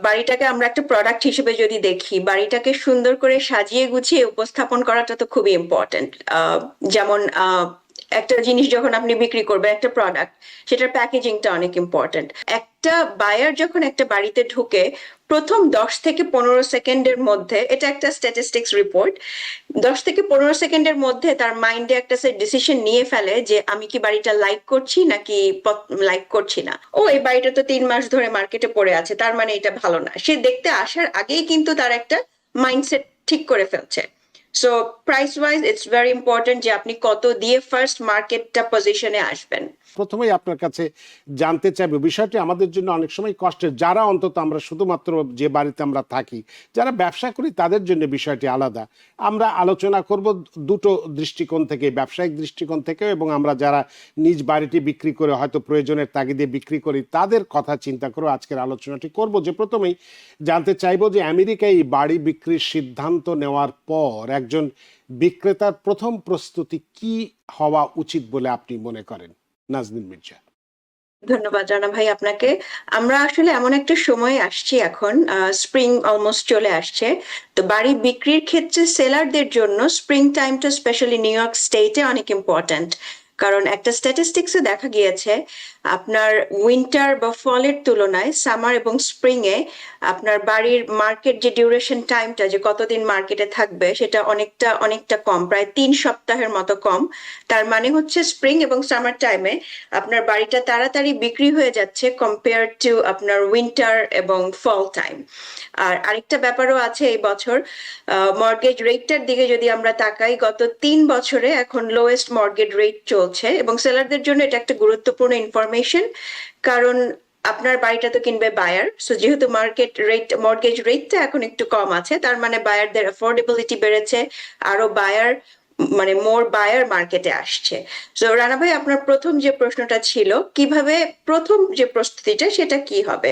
বাড়িটাকে আমরা একটা প্রোডাক্ট হিসেবে যদি দেখি, বাড়িটাকে সুন্দর করে সাজিয়ে গুছিয়ে উপস্থাপন করাটা তো খুবই ইম্পর্টেন্ট। যেমন একটা জিনিস যখন আপনি বিক্রি করবেন, একটা প্রোডাক্ট, সেটার প্যাকেজিংটা অনেক ইম্পর্টেন্ট। একটা বায়ার যখন একটা বাড়িতে ঢুকে প্রথম 10 থেকে 15 সেকেন্ডের মধ্যে, এটা একটা স্ট্যাটিস্টিক্স রিপোর্ট, 10 থেকে 15 সেকেন্ডের মধ্যে তার মাইন্ডে একটা সে ডিসিশন নিয়ে ফেলে যে আমি কি বাড়িটা লাইক করছি নাকি লাইক করছি না। ও, এই বাড়িটা তো 3 মাস ধরে মার্কেটে পড়ে আছে, তার মানে এটা ভালো না। সে দেখতে আসার আগেই কিন্তু তার একটা মাইন্ডসেট ঠিক করে ফেলছে। So price wise it's very important যে আপনি কত দিয়ে ফার্স্ট মার্কেটটা পজিশনে আসবেন। প্রথমেই আপনার কাছে জানতে চাইবো, বিষয়টি আমাদের জন্য অনেক সময় কষ্টের, যারা অন্তত আমরা শুধুমাত্র যে বাড়িতে আমরা থাকি, যারা ব্যবসা করি তাদের জন্য বিষয়টি আলাদা। আমরা আলোচনা করব দুটো দৃষ্টিকোণ থেকে, ব্যবসায়িক দৃষ্টিকোণ থেকে, এবং আমরা যারা নিজ বাড়িটি বিক্রি করে হয়তো প্রয়োজনের তাগিদে বিক্রি করি তাদের কথা চিন্তা করে আজকের আলোচনাটি করব। যে প্রথমেই জানতে চাইবো যে আমেরিকায় এই বাড়ি বিক্রির সিদ্ধান্ত নেওয়ার পর একজন বিক্রেতার প্রথম প্রস্তুতি কি হওয়া উচিত বলে আপনি মনে করেন, নাজনীন মির্জা? ধন্যবাদ রানা ভাই আপনাকে। আমরা আসলে এমন একটা সময় আসছি এখন, স্প্রিং অলমোস্ট চলে আসছে। তো বাড়ি বিক্রির ক্ষেত্রে সেলারদের জন্য স্প্রিং টাইমটা স্পেশালি নিউ ইয়র্ক স্টেটে অনেক ইম্পর্ট্যান্ট। কারণ একটা স্ট্যাটিস্টিক্সে দেখা গিয়েছে আপনার উইন্টার বা ফলের তুলনায় সামার এবং স্প্রিং এ আপনার বাড়ির মার্কেট যে ডিউরেশন টাইমটা, যে কতদিন মার্কেটে থাকবে, সেটা অনেকটা অনেকটা কম, প্রায় 3 সপ্তাহের মতো কম। তার মানে হচ্ছে স্প্রিং এবং সামার টাইমে আপনার বাড়িটা তাড়াতাড়ি বিক্রি হয়ে যাচ্ছে কম্পেয়ার টু আপনার উইন্টার এবং ফল টাইম। আর আরেকটা ব্যাপারও আছে এই বছর, মর্গেজ রেটটার দিকে যদি আমরা তাকাই, গত 3 বছরে এখন লোয়েস্ট মর্গেজ রেট চলছে, এবং সেলারদের জন্য এটা একটা গুরুত্বপূর্ণ ইনফরমেশন। কারণ আপনার বাড়িটা তো কিনবে বায়ার, সো যেহেতু মার্কেট রেট মর্গেজ রেটটা এখন একটু কম আছে, তার মানে বায়ারদের অ্যাফোর্ডেবিলিটি বেড়েছে, আরো বায়ার মানে মোর বায়ার মার্কেটে আসছে। তো রানা ভাই, আপনার প্রথম যে প্রশ্নটা ছিল কিভাবে প্রথম যে প্রস্তুতিটা সেটা কি হবে,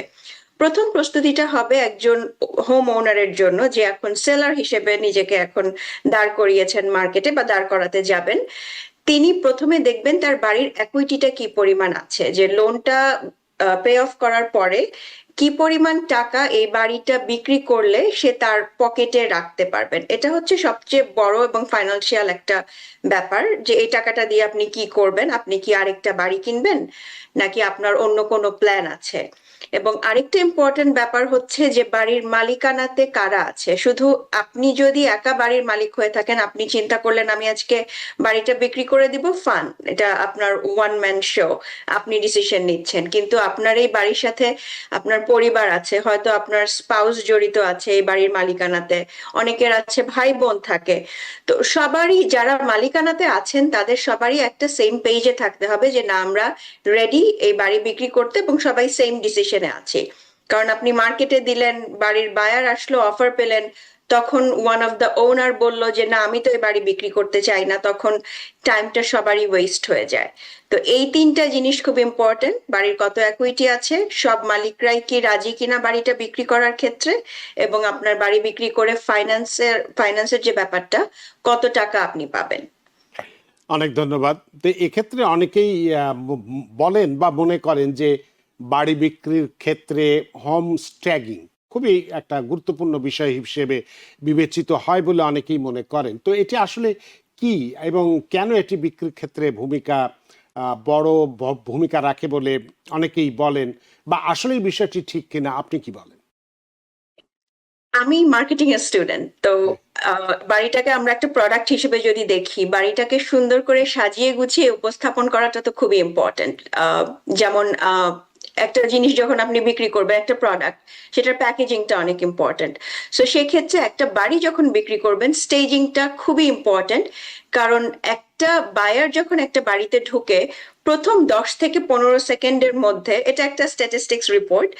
প্রথম প্রস্তুতিটা হবে একজন হোম ওনারের জন্য যে এখন সেলার হিসেবে নিজেকে এখন দাঁড় করিয়েছেন মার্কেটে বা দাঁড় করাতে যাবেন। তিনি প্রথমে দেখবেন তার বাড়ির একুইটিটা কি পরিমাণ আছে, যে লোনটা পে অফ করার পরে কি পরিমাণ টাকা এই বাড়িটা বিক্রি করলে সে তার পকেটে রাখতে পারবেন। এটা হচ্ছে সবচেয়ে বড় এবং ফাইন্যান্সিয়াল একটা ব্যাপার, যে এই টাকাটা দিয়ে আপনি কি করবেন, আপনি কি আরেকটা বাড়ি কিনবেন নাকি আপনার অন্য কোনো প্ল্যান আছে। এবং আরেকটা ইম্পর্টেন্ট ব্যাপার হচ্ছে যে বাড়ির মালিকানাতে কারা আছে। শুধু আপনি যদি একা বাড়ির মালিক হয়ে থাকেন, আপনি চিন্তা করলেন আমি আজকে বাড়িটা বিক্রি করে দিব, ফান, এটা আপনার ওয়ান ম্যান শো, আপনি ডিসিশন নিচ্ছেন, কিন্তু আপনার এই বাড়ির সাথে আপনার পরিবার আছে, হয়তো আপনার স্পাউস জড়িত আছে এই বাড়ির মালিকানাতে, অনেকের আছে ভাই বোন থাকে। তো সবারই, যারা মালিকানাতে আছেন তাদের সবারই একটা সেম পেজে থাকতে হবে যে না, আমরা রেডি এই বাড়ি বিক্রি করতে, এবং সবাই সেম ডিসিশনে আছি। কারণ আপনি মার্কেটে দিলেন, বাড়ির বায়ার আসলো, অফার পেলেন, তখন ওয়ান অফ দ্য ওনার বলল যে না আমি তো এই বাড়ি বিক্রি করতে চাই না, তখন টাইমটা সবারই ওয়েস্ট হয়ে যায়। তো এই 3টা জিনিস খুব ইম্পর্টেন্ট, বাড়ির কত একুইটি আছে, সব মালিকরাই কি রাজি কিনা বাড়িটা বিক্রি করার ক্ষেত্রে, এবং আপনার বাড়ি বিক্রি করে ফাইন্যান্সের যে ব্যাপারটা, কত টাকা আপনি পাবেন। অনেক ধন্যবাদ। তো এক্ষেত্রে অনেকেই বলেন বা মনে করেন যে বাড়ি বিক্রির ক্ষেত্রে হোম স্ট্যাগিং খুবই একটা গুরুত্বপূর্ণ বিষয় হিসেবে বিবেচিত হয় বলে অনেকেই মনে করেন। তো এটি আসলে কি এবং কেন এটি বিক্রির ক্ষেত্রে বড় ভূমিকা রাখে বলে অনেকেই বলেন, বা আসলে এই বিষয়টি ঠিক কিনা, আপনি কি বলেন? আমি মার্কেটিং এর স্টুডেন্ট, তো বাড়িটাকে আমরা একটা প্রোডাক্ট হিসেবে যদি দেখি, বাড়িটাকে সুন্দর করে সাজিয়ে গুছিয়ে উপস্থাপন করাটা তো খুবই ইম্পর্টেন্ট। যেমন একটা জিনিস যখন আপনি বিক্রি করবেন, একটা প্রোডাক্ট, সেটার প্যাকেজিংটা অনেক ইম্পর্টেন্ট। সো সেক্ষেত্রে একটা বাড়ি যখন বিক্রি করবেন, স্টেজিংটা খুবই ইম্পর্টেন্ট। কারণ একটা বায়ার যখন একটা বাড়িতে ঢুকে প্রথম 10 থেকে 15 সেকেন্ডের মধ্যে, এটা একটা স্ট্যাটিস্টিক্স রিপোর্ট,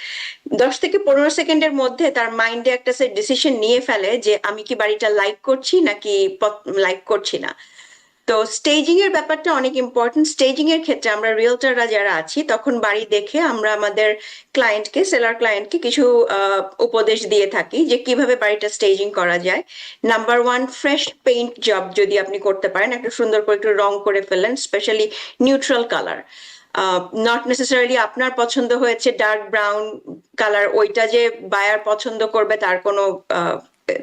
10 থেকে 15 সেকেন্ডের মধ্যে তার মাইন্ডে একটা সে ডিসিশন নিয়ে ফেলে যে আমি কি বাড়িটা লাইক করছি নাকি লাইক করছি না। তো স্টেজিং এর ব্যাপারটা অনেক ইম্পর্টেন্ট। স্টেজিং এর ক্ষেত্রে আমরা রিয়েলটাররা যারা আছি, তখন বাড়ি দেখে আমরা আমাদের ক্লায়েন্টকে, সেলার ক্লায়েন্টকে কিছু উপদেশ দিয়ে থাকি যে কিভাবে বাড়িটা স্টেজিং করা যায়। নাম্বার 1, ফ্রেশ পেইন্ট জব যদি আপনি করতে পারেন, একটা সুন্দর করে একটু রং করে ফেললেন, specially neutral colour. Not necessarily আপনার পছন্দ হয়েছে ডার্ক ব্রাউন কালার, ওইটা যে বায়ার পছন্দ করবে তার কোনো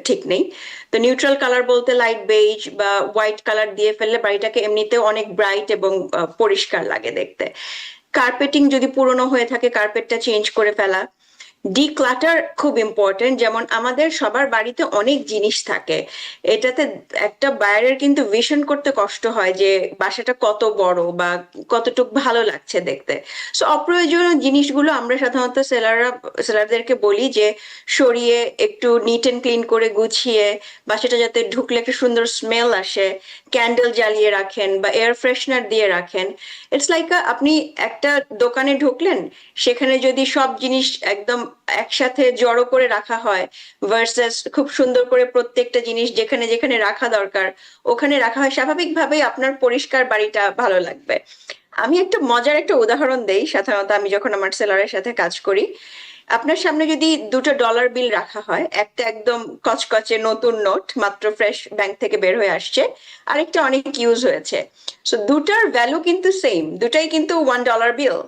ঠিক নেই। তো নিউট্রাল কালার বলতে লাইট বেজ বা হোয়াইট কালার দিয়ে ফেললে বাড়িটাকে এমনিতেও অনেক ব্রাইট এবং পরিষ্কার লাগে দেখতে। কার্পেটিং যদি পুরনো হয়ে থাকে কার্পেটটা চেঞ্জ করে ফেলা। ডিক্লাটার খুব ইম্পর্টেন্ট, যেমন আমাদের সবার বাড়িতে অনেক জিনিস থাকে, এটাতে একটা বাইরের কিন্তু ভিশন করতে কষ্ট হয় যে বাসাটা কত বড় বা কতটুকু ভালো লাগছে দেখতে। সো অপ্রয়োজনীয় জিনিসগুলো আমরা সাধারণত সেলারদেরকে বলি যে সরিয়ে একটু নিট এন্ড ক্লিন করে গুছিয়ে বাসাটা যাতে ঢুকলে একটা সুন্দর স্মেল আসে, ক্যান্ডেল জ্বালিয়ে রাখেন বা এয়ার ফ্রেশনার দিয়ে রাখেন। ইটস লাইক আপনি একটা দোকানে ঢুকলেন, সেখানে যদি সব জিনিস একদম একসাথে জড়ো করে রাখা হয় ভার্সাস খুব সুন্দর করে প্রত্যেকটা জিনিস যেখানে যেখানে রাখা দরকার ওখানে রাখা হয়, স্বাভাবিকভাবেই আপনার পরিষ্কার বাড়িটা ভালো লাগবে। আমি একটা মজার একটা উদাহরণ দেই, সাধারণত আমি যখন আমার সেলারের সাথে কাজ করি, আপনার সামনে যদি দুটো ডলার বিল রাখা হয়, একটা একদম কচকচে নতুন নোট মাত্র ফ্রেশ ব্যাংক থেকে বের হয়ে আসছে, আরেকটা অনেক ইউজ হয়েছে, সো দুটার ভ্যালু কিন্তু সেম, দুটাই কিন্তু $1 বিল,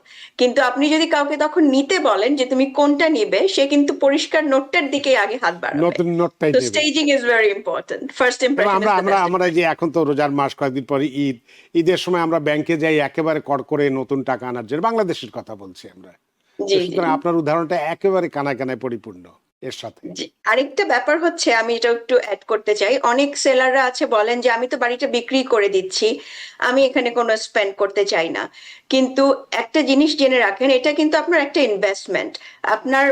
কিন্তু আপনি যদি কাউকে তখন নিতে বলেন যে তুমি কোনটা নিবে, সে কিন্তু পরিষ্কার নোটটার দিকে আগে হাত বাড়াবে। নতুন নোটটাই তো নেবে। Staging is very important, first এবং ইমপ্রেশন আমরা ইজ দ্য আমরা বেস্ট আমরা যে এখন তো রোজার মাস, কয়েকদিন পরে ঈদ, ঈদের সময় আমরা ব্যাংকে যাই একেবারে কড় করে নতুন টাকা আনার জন্য, বাংলাদেশের কথা বলছি আমরা। তো জি জি সুতরাং আপনার উদাহরণটা একেবারে কানায় কানায় পরিপূর্ণ এর সাথে। জি। আরেকটা ব্যাপার হচ্ছে, আমি এটা একটু অ্যাড করতে চাই, অনেক সেলাররা আছে বলেন যে আমি তো বাড়িটা বিক্রি করে দিচ্ছি, আমি এখানে কোনো স্পেন্ড করতে চাই না। কিন্তু একটা জিনিস জেনে রাখেন, এটা কিন্তু আপনার একটা ইনভেস্টমেন্ট। আপনার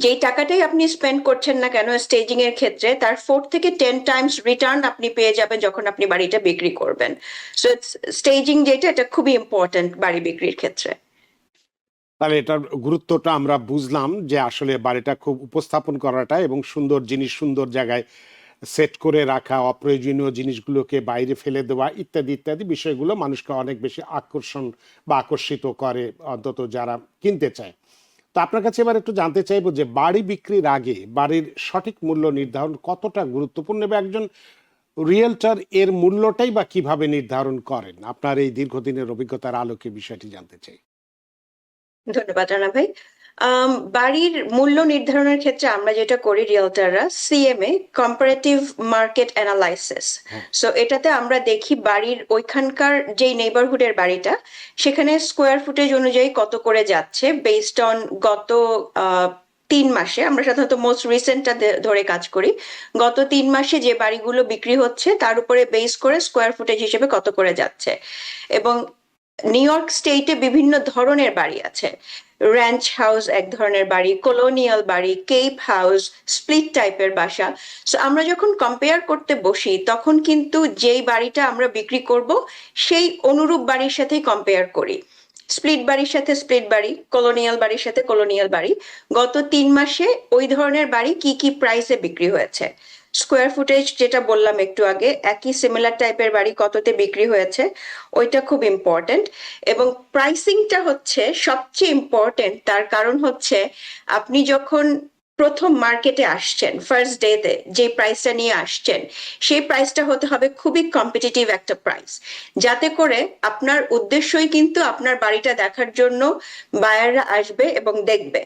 যেই টাকাটাই আপনি স্পেন্ড করছেন না কেন স্টেজিং এর ক্ষেত্রে, তার 4 থেকে 10 টাইমস রিটার্ন আপনি পেয়ে যাবেন যখন আপনি বাড়িটা বিক্রি করবেন। সো স্টেজিং যেটা, এটা খুবই ইম্পর্টেন্ট বাড়ি বিক্রির ক্ষেত্রে। তাহলে এটার গুরুত্বটা আমরা বুঝলাম যে আসলে বাড়িটা খুব উপস্থাপন করাটা এবং সুন্দর জিনিস সুন্দর জায়গায় সেট করে রাখা, অপ্রয়োজনীয় জিনিসগুলোকে বাইরে ফেলে দেওয়া ইত্যাদি ইত্যাদি বিষয়গুলো মানুষকে অনেক বেশি আকর্ষণ বা আকর্ষিত করে, অন্তত যারা কিনতে চায়। তো আপনার কাছে এবার একটু জানতে চাইবো যে বাড়ি বিক্রির আগে বাড়ির সঠিক মূল্য নির্ধারণ কতটা গুরুত্বপূর্ণ এবং একজন রিয়েলটর এর মূল্যটাই বা কিভাবে নির্ধারণ করেন? আপনার এই দীর্ঘদিনের অভিজ্ঞতার আলোকে বিষয়টি জানতে চাই। ধন্যবাদ রানা ভাই। বাড়ির মূল্য নির্ধারণের ক্ষেত্রে আমরা যেটা করি রিয়েলটাররা, সিএমএ, কম্পারেটিভ মার্কেট অ্যানালাইসিস। হ্যাঁ। সো এটাতে আমরা দেখি বাড়ির ওইখানকার যেই নেইবারহুডের বাড়িটা, সেখানে স্কোয়ার ফুটেজ অনুযায়ী কত করে যাচ্ছে বেসড অন গত 3 মাসে, আমরা সাধারণত মোস্ট রিসেন্টটা ধরে কাজ করি, গত 3 মাসে যে বাড়িগুলো বিক্রি হচ্ছে তার উপরে বেস করে স্কোয়ার ফুটেজ হিসেবে কত করে যাচ্ছে। এবং নিউ ইয়র্ক স্টেটে বিভিন্ন ধরনের বাড়ি আছে, র্যাঞ্চ হাউস এক ধরনের বাড়ি, কলোনিয়াল বাড়ি, কেপ হাউস, স্প্লিট টাইপের বাসা। সো আমরা যখন কম্পেয়ার করতে বসি তখন কিন্তু যেই বাড়িটা আমরা বিক্রি করব সেই অনুরূপ বাড়ির সাথেই কম্পেয়ার করি, স্প্লিট বাড়ির সাথে স্প্লিট বাড়ি, কলোনিয়াল বাড়ির সাথে কলোনিয়াল বাড়ি, গত 3 মাসে ওই ধরনের বাড়ি কি কি প্রাইসে বিক্রি হয়েছে, স্কোয়ার ফুটেজ যেটা বললাম একটু আগে, একই সিমিলার টাইপের বাড়ি কততে বিক্রি হয়েছে, ওইটা খুব ইম্পর্টেন্ট। এবং প্রাইসিংটা হচ্ছে সবচেয়ে ইম্পর্টেন্ট, তার কারণ হচ্ছে আপনি যখন প্রথম মার্কেটে আসছেন, ফার্স্ট ডেতে যে প্রাইসটা নিয়ে আসছেন, সেই প্রাইসটা হতে হবে খুবই কম্পিটিটিভ একটা প্রাইস, যাতে করে আপনার উদ্দেশ্যই কিন্তু আপনার বাড়িটা দেখার জন্য বায়াররা আসবে এবং দেখবে।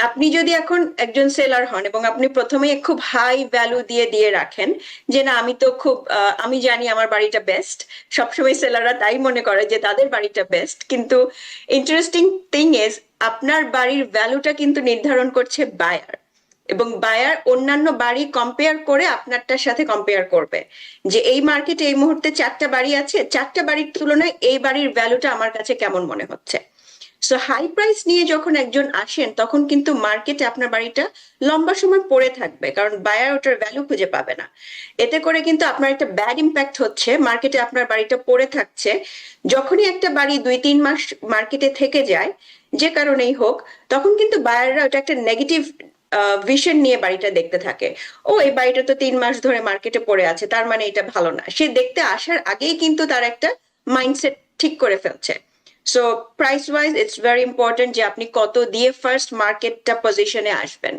আপনি যদি এখন একজন সেলার হন এবং আপনি প্রথমেই খুব হাই ভ্যালু দিয়ে দিয়ে রাখেন যে না আমি তো খুব আমি জানি আমার বাড়িটা বেস্ট, সবসময় সেলাররা তাই মনে করে যে তাদের বাড়িটা বেস্ট, কিন্তু ইন্টারেস্টিং থিং ইজ আপনার বাড়ির ভ্যালুটা কিন্তু নির্ধারণ করছে বায়ার, এবং বায়ার অন্যান্য বাড়ি কম্পেয়ার করে আপনারটার সাথে কম্পেয়ার করবে যে এই মার্কেটে এই মুহূর্তে 4টা বাড়ি আছে, 4টা বাড়ির তুলনায় এই বাড়ির ভ্যালুটা আমার কাছে কেমন মনে হচ্ছে। সো হাই প্রাইস নিয়ে যখন একজন আসেন তখন কিন্তু মার্কেটে আপনার বাড়িটা লম্বা সময় পড়ে থাকবে, কারণ বায়ার ওটার ভ্যালু খুঁজে পাবে না। এতে করে কিন্তু আপনার একটা ব্যাড ইম্প্যাক্ট হচ্ছে, মার্কেটে আপনার বাড়িটা পড়ে থাকছে। যখনই একটা বাড়ি 2-3 মাস মার্কেটে থেকে যায় যে কারণেই হোক, তখন কিন্তু বায়াররা ওটা একটা নেগেটিভ ভিশন নিয়ে বাড়িটা দেখতে থাকে। ও এই বাড়িটা তো 3 মাস ধরে মার্কেটে পড়ে আছে, তার মানে এটা ভালো না। সে দেখতে আসার আগেই কিন্তু তার একটা মাইন্ডসেট ঠিক করে ফেলছে। So price wise it's very important যে আপনি কত দিয়ে ফার্স্ট মার্কেটটা পজিশনে আসবেন।